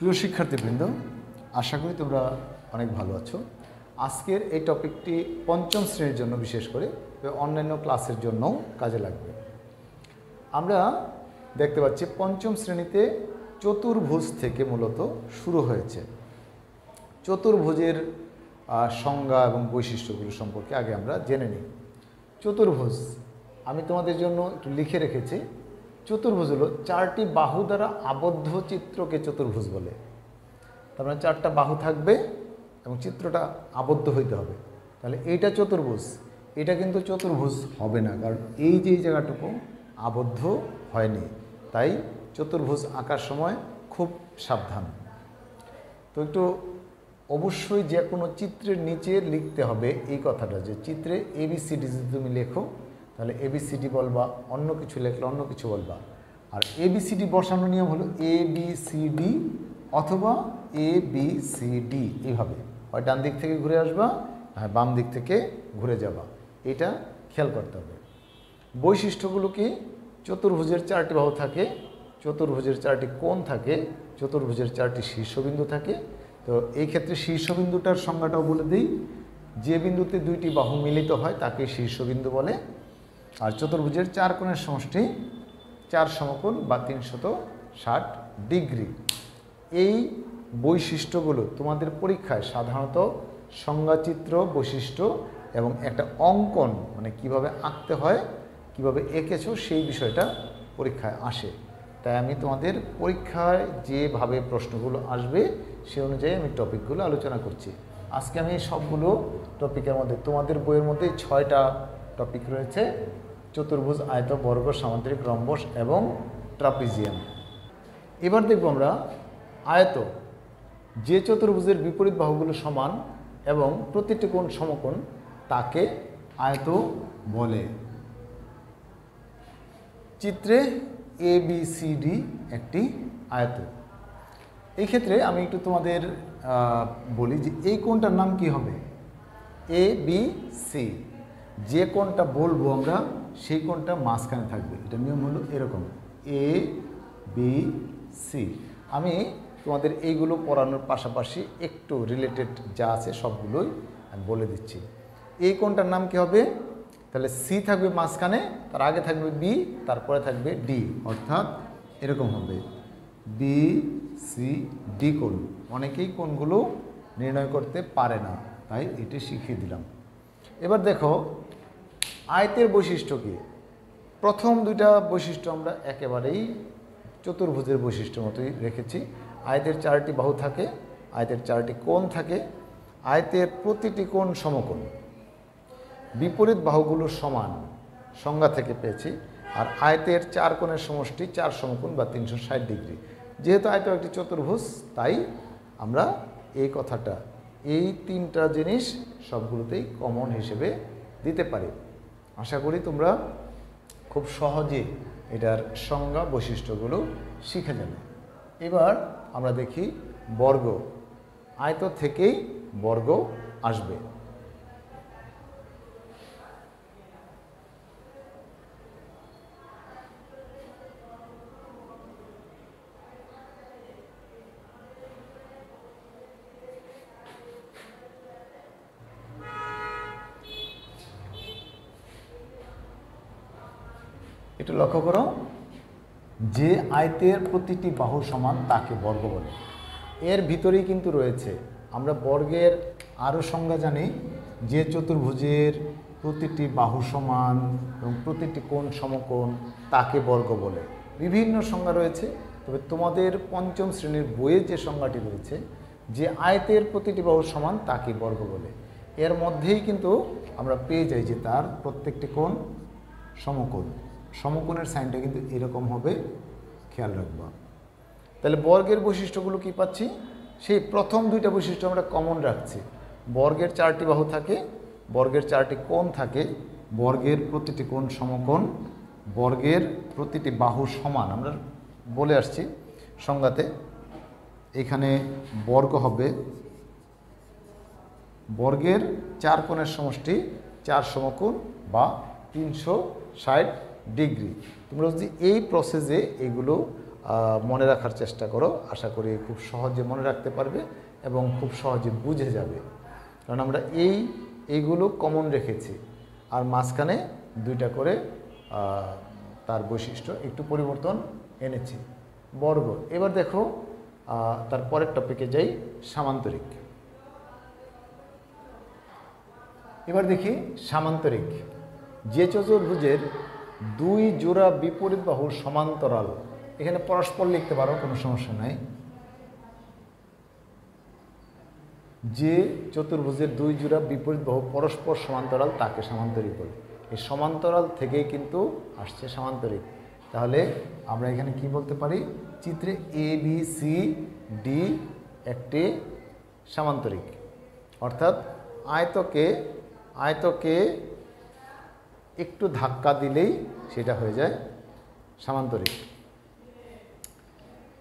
প্রিয় শিক্ষার্থীবৃন্দ, আশা করি তোমরা অনেক ভালো আছো। আজকের এই টপিকটি পঞ্চম শ্রেণীর জন্য বিশেষ করে অন্যান্য ক্লাসের জন্যও কাজে লাগবে। আমরা দেখতে পাচ্ছি পঞ্চম শ্রেণীতে চতুর্ভুজ থেকে মূলত শুরু হয়েছে। চতুর্ভুজের সংজ্ঞা এবং বৈশিষ্ট্যগুলো সম্পর্কে আগে আমরা জেনে নিই। চতুর্ভুজ আমি তোমাদের জন্য একটু লিখে রেখেছি। চতুর্ভুজ হলো চারটি বাহু দ্বারা আবদ্ধ চিত্রকে চতুর্ভুজ বলে। তার মানে চারটা বাহু থাকবে এবং চিত্রটা আবদ্ধ হইতে হবে, তাহলে এইটা চতুর্ভুজ। এটা কিন্তু চতুর্ভুজ হবে না, কারণ এই যে জায়গাটুকু আবদ্ধ হয়নি। তাই চতুর্ভুজ আঁকার সময় খুব সাবধান। তো একটু অবশ্যই যে কোনো চিত্রের নিচে লিখতে হবে এই কথাটা, যে চিত্রে ABCD যদি তুমি লেখো তাহলে ABCD বলবা, অন্য কিছু লেখলে অন্য কিছু বলবা। আর ABCD বসানোর নিয়ম হলো ABCD অথবা ABCD, এইভাবে হয় ডান দিক থেকে ঘুরে আসবা, হ্যাঁ বাম দিক থেকে ঘুরে যাবা। এটা খেয়াল করতে হবে। বৈশিষ্ট্যগুলো কি? চতুর্ভুজের চারটি বাহু থাকে, চতুর্ভুজের চারটি কোণ থাকে, চতুর্ভুজের চারটি শীর্ষবিন্দু থাকে। তো এই ক্ষেত্রে শীর্ষবিন্দুটার সংজ্ঞাটাও বলে দিই। যে বিন্দুতে দুইটি বাহু মিলিত হয় তাকে শীর্ষবিন্দু বলে। আর চতুর্ভুজের চার কোণের সমষ্টি 4 সমকোণ বা 360 ডিগ্রি। এই বৈশিষ্ট্যগুলো তোমাদের পরীক্ষায় সাধারণত সংজ্ঞাচিত্র, বৈশিষ্ট্য এবং একটা অঙ্কন, মানে কিভাবে আঁকতে হয়, কিভাবে এঁকেছো, সেই বিষয়টা পরীক্ষায় আসে। তাই আমি তোমাদের পরীক্ষায় যেভাবে প্রশ্নগুলো আসবে সে অনুযায়ী আমি টপিকগুলো আলোচনা করছি। আজকে আমি সবগুলো টপিকের মধ্যে, তোমাদের বইয়ের মধ্যে 6টা টপিক রয়েছে: চতুর্ভুজ, আয়ত, বর্গ, সামান্তরিক, রম্বস এবং ট্রাপিজিয়াম। এবার দেখব আমরা আয়ত। যে চতুর্ভুজের বিপরীত বাহুগুলো সমান এবং প্রতিটি কোণ সমকোণ তাকে আয়ত বলে। চিত্রে ABCD একটি আয়ত। এই ক্ষেত্রে আমি একটু তোমাদের বলি যে এই কোণটার নাম কি হবে? ABC। যে কোণটা বলবো আমরা সেই কোণটা মাঝখানে থাকবে। এটা নিয়ম হলো এরকম ABC। আমি তোমাদের এইগুলো পড়ানোর পাশাপাশি একটু রিলেটেড যা আছে সবগুলোই আমি বলে দিচ্ছি। এই কোণটার নাম কি হবে? তাহলে C থাকবে মাঝখানে, তার আগে থাকবে B, তারপরে থাকবে D, অর্থাৎ এরকম হবে BCD কোণ। অনেকেই কোণগুলো নির্ণয় করতে পারে না, তাই এটি শিখিয়ে দিলাম। এবার দেখো আয়তের বৈশিষ্ট্য কি। প্রথম দুইটা বৈশিষ্ট্য আমরা একেবারেই চতুর্ভুজের বৈশিষ্ট্যের মতোই রেখেছি। আয়তের 4টি বাহু থাকে, আয়তের 4টি কোণ থাকে, আয়তের প্রতিটি কোণ সমকোণ, বিপরীত বাহুগুলো সমান, সংজ্ঞা থেকে পেয়েছি। আর আয়তের 4 কোণের সমষ্টি 4 সমকোণ বা 360 ডিগ্রি। যেহেতু আয়ত একটি চতুর্ভুজ, তাই আমরা এই কথাটা, এই 3টা জিনিস সবগুলোতেই কমন হিসেবে দিতে পারি। আশা করি তোমরা খুব সহজে এটার সংজ্ঞা, বৈশিষ্ট্যগুলো শিখে যাবে। এবার আমরা দেখি বর্গ। আয়ত থেকেই বর্গ আসবে। একটু লক্ষ্য করো, যে আয়তের প্রতিটি বাহু সমান তাকে বর্গ বলে। এর ভিতরেই কিন্তু রয়েছে, আমরা বর্গের আরও সংজ্ঞা জানি, যে চতুর্ভুজের প্রতিটি বাহু সমান এবং প্রতিটি কোণ সমকোণ তাকে বর্গ বলে। বিভিন্ন সংজ্ঞা রয়েছে, তবে তোমাদের পঞ্চম শ্রেণীর বইয়ে যে সংজ্ঞাটি রয়েছে, যে আয়তের প্রতিটি বাহু সমান তাকে বর্গ বলে, এর মধ্যেই কিন্তু আমরা পেয়ে যাই যে তার প্রত্যেকটি কোণ সমকোণ। সমকোণের সাইনটা কিন্তু এরকম হবে, খেয়াল রাখবা। তাহলে বর্গের বৈশিষ্ট্যগুলো কি পাচ্ছি? সেই প্রথম দুইটা বৈশিষ্ট্য আমরা কমন রাখছি। বর্গের 4টি বাহু থাকে, বর্গের 4টি কোণ থাকে, বর্গের প্রতিটি কোণ সমকোণ, বর্গের প্রতিটি বাহু সমান। আমরা বলে আসছি সংজ্ঞাতে, এখানে বর্গ হবে বর্গের 4 কোণের সমষ্টি 4 সমকোণ বা 360 ডিগ্রি। তোমরা যদি এই প্রসেসে এগুলো মনে রাখার চেষ্টা করো। আশা করি খুব সহজে মনে রাখতে পারবে এবং খুব সহজে বুঝে যাবে, কারণ আমরা এইগুলো কমন রেখেছি আর মাঝখানে দুইটা করে তার বৈশিষ্ট্য একটু পরিবর্তন এনেছি। বর্গ। এবার দেখো তার পরের টপিকে যাই, সামান্তরিক। এবার দেখি সামান্তরিক। যে চতুর্ভুজের দুই জোড়া বিপরীত বাহু সমান্তরাল, এখানে পরস্পর লিখতে পারো, কোনো সমস্যা নাই। যে চতুর্ভুজের দুই জোড়া বিপরীত বাহু পরস্পর সমান্তরাল তাকে সামান্তরিক বলে। এই সমান্তরাল থেকেই কিন্তু আসছে সামান্তরিক। তাহলে আমরা এখানে কি বলতে পারি, চিত্রে ABCD একটি সামান্তরিক, অর্থাৎ আয়তকে একটু ধাক্কা দিলেই সেটা হয়ে যায় সামান্তরিক।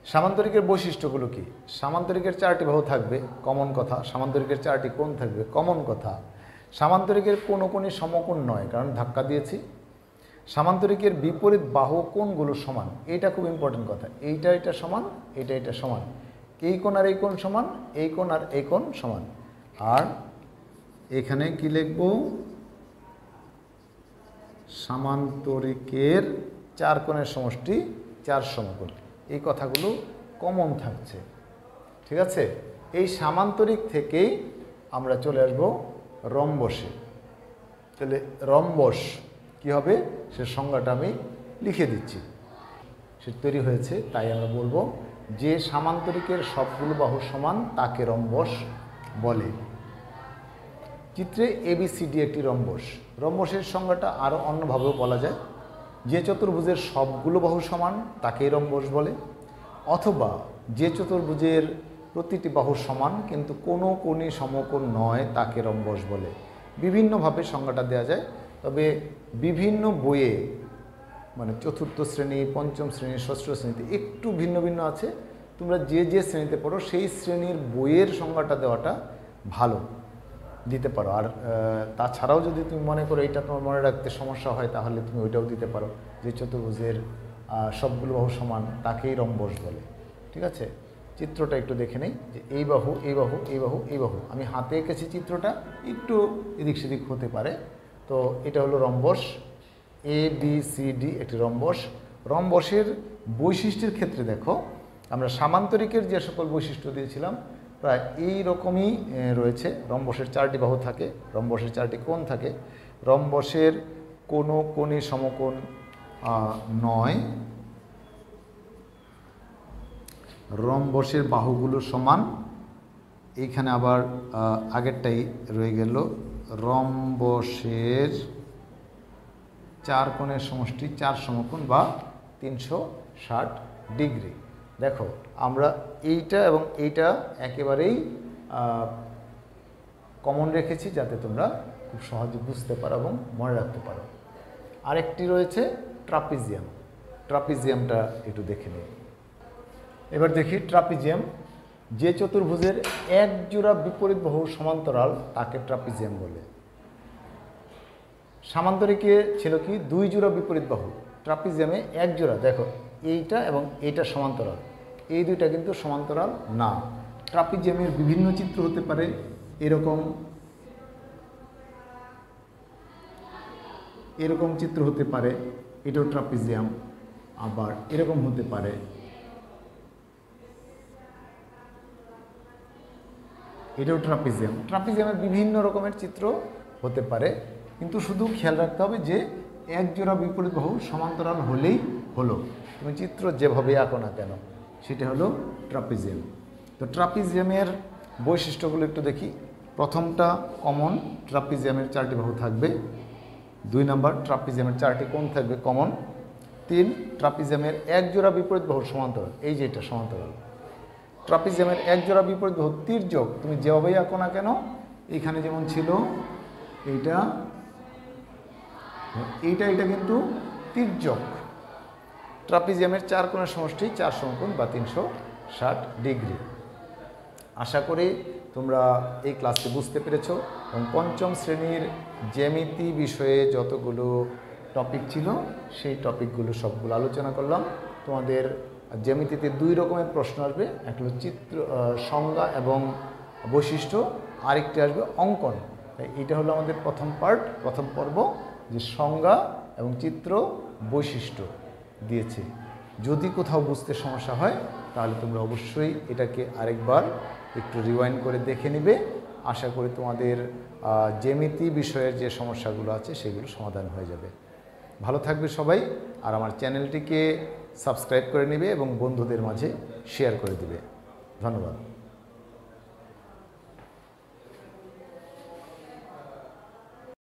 সামান্তরিকের বৈশিষ্ট্যগুলো কি? সামান্তরিকের 4টি বাহু থাকবে, কমন কথা। সামান্তরিকের 4টি কোণ থাকবে, কমন কথা। সামান্তরিকের কোনো কোণই সমকোণ নয়, কারণ ধাক্কা দিয়েছি। সামান্তরিকের বিপরীত বাহু কোণগুলো সমান, এটা খুব ইম্পর্টেন্ট কথা। এটা সমান, এটা সমান। এই কোণ আর এই কোণ সমান, এই কোণ আর এই কোণ সমান। আর এখানে কি লিখব, সামান্তরিকের 4 কোণের সমষ্টি 4 সমকোণ। এই কথাগুলো কমন থাকছে, ঠিক আছে। এই সামান্তরিক থেকেই আমরা চলে আসব রম্বসে। তাহলে রম্বস কি হবে সে সংজ্ঞাটা আমি লিখে দিচ্ছি, সে তৈরি হয়েছে। তাই আমরা বলবো যে সামান্তরিকের সবগুলো বাহু সমান তাকে রম্বস বলে। চিত্রে ABCD একটি রম্বস। রম্বসের সংজ্ঞাটা আরও অন্যভাবেও বলা যায়। যে চতুর্ভুজের সবগুলো বাহু সমান তাকেই রম্বস বলে, অথবা যে চতুর্ভুজের প্রতিটি বাহু সমান কিন্তু কোনো কোণই সমকোণ নয় তাকে রম্বস বলে। বিভিন্নভাবে সংজ্ঞাটা দেওয়া যায়, তবে বিভিন্ন বইয়ে, মানে চতুর্থ শ্রেণী, পঞ্চম শ্রেণী, ষষ্ঠ শ্রেণীতে একটু ভিন্ন ভিন্ন আছে। তোমরা যে শ্রেণীতে পড়ো সেই শ্রেণীর বইয়ের সংজ্ঞাটা দেওয়াটা ভালো, দিতে পারো। আর তাছাড়াও যদি তুমি মনে করো এটা তোমার মনে রাখতে সমস্যা হয়, তাহলে তুমি ওইটাও দিতে পারো, যে চতুর্ভুজের সবগুলো বাহু সমান তাকেই রম্বস বলে। ঠিক আছে, চিত্রটা একটু দেখে নেই, যে এই বাহু, এই বাহু, এই বাহু, এই বাহু। আমি হাতে এঁকেছি, চিত্রটা একটু এদিক সেদিক হতে পারে। তো এটা হলো রম্বস, ABCD একটি রম্বস। রম্বসের বৈশিষ্ট্যের ক্ষেত্রে দেখো, আমরা সামান্তরিকের যে সকল বৈশিষ্ট্য দিয়েছিলাম প্রায় এই রকমই রয়েছে। রম্বসের 4টি বাহু থাকে, রম্বসের 4টি কোণ থাকে, রম্বসের কোনো কোণই সমকোণ নয়, রম্বসের বাহুগুলো সমান। এইখানে আবার আগেরটাই রয়ে গেল, রম্বসের 4 কোণের সমষ্টি 4 সমকোণ বা 360 ডিগ্রি। দেখো আমরা এইটা এবং এইটা একেবারেই কমন রেখেছি যাতে তোমরা খুব সহজে বুঝতে পারো এবং মনে রাখতে পারো। আরেকটি রয়েছে ট্রাপিজিয়াম। ট্রাপিজিয়ামটা একটু দেখে নিই। এবার দেখি ট্রাপিজিয়াম। যে চতুর্ভুজের এক জোড়া বিপরীত বাহু সমান্তরাল তাকে ট্রাপিজিয়াম বলে। সামান্তরিকে ছিল কি 2 জোড়া বিপরীত বাহু, ট্রাপিজিয়ামে 1 জোড়া। দেখো এইটা এবং এইটা সমান্তরাল, এই দুইটা কিন্তু সমান্তরাল না। ট্রাপিজিয়ামের বিভিন্ন চিত্র হতে পারে, এরকম চিত্র হতে পারে, এটাও ট্রাপিজিয়াম। আবার এরকম হতে পারে, এটাও ট্রাপিজিয়াম। ট্রাপিজিয়ামের বিভিন্ন রকমের চিত্র হতে পারে, কিন্তু শুধু খেয়াল রাখতে হবে যে 1 জোড়া বিপরীত বাহু সমান্তরাল হলেই হলো। তুমি চিত্র যেভাবে আঁকো না কেন, সেটা হলো ট্রাপিজিয়াম। তো ট্রাপিজিয়ামের বৈশিষ্ট্যগুলো একটু দেখি। প্রথমটা কমন, ট্রাপিজিয়ামের 4টি বাহু থাকবে। 2 নম্বর, ট্রাপিজিয়ামের 4টি কোণ থাকবে কমন। 3, ট্রাপিজিয়ামের 1 জোড়া বিপরীত বাহু সমান্তরাল, এই যে এটা সমান্তরাল। ট্রাপিজিয়ামের 1 জোড়া বিপরীত বাহু তির্যক, তুমি যেভাবেই আঁকো না কেন, এইখানে যেমন ছিল এইটা, এটা কিন্তু তির্যক। ট্রাপিজিয়ামের 4 কোণের সমষ্টি 4 সমকোণ বা 360 ডিগ্রি। আশা করি তোমরা এই ক্লাসটি বুঝতে পেরেছো এবং পঞ্চম শ্রেণীর জ্যামিতি বিষয়ে যতগুলো টপিক ছিল সেই টপিকগুলো সবগুলো আলোচনা করলাম। তোমাদের জ্যামিতিতে দুই রকমের প্রশ্ন আসবে, একটা হলো চিত্র সংজ্ঞা এবং বৈশিষ্ট্য, আরেকটি আসবে অঙ্কন। তাই এটা হলো আমাদের প্রথম পার্ট, প্রথম পর্ব, যে সংজ্ঞা এবং চিত্র বৈশিষ্ট্য দিয়েছে। যদি কোথাও বুঝতে সমস্যা হয় তাহলে তোমরা অবশ্যই এটাকে আরেকবার একটু রিওয়াইন্ড করে দেখে নেবে। আশা করি তোমাদের জ্যামিতি বিষয়ের যে সমস্যাগুলো আছে সেগুলো সমাধান হয়ে যাবে। ভালো থাকবে সবাই, আর আমার চ্যানেলটিকে সাবস্ক্রাইব করে নেবে এবং বন্ধুদের মাঝে শেয়ার করে দেবে। ধন্যবাদ।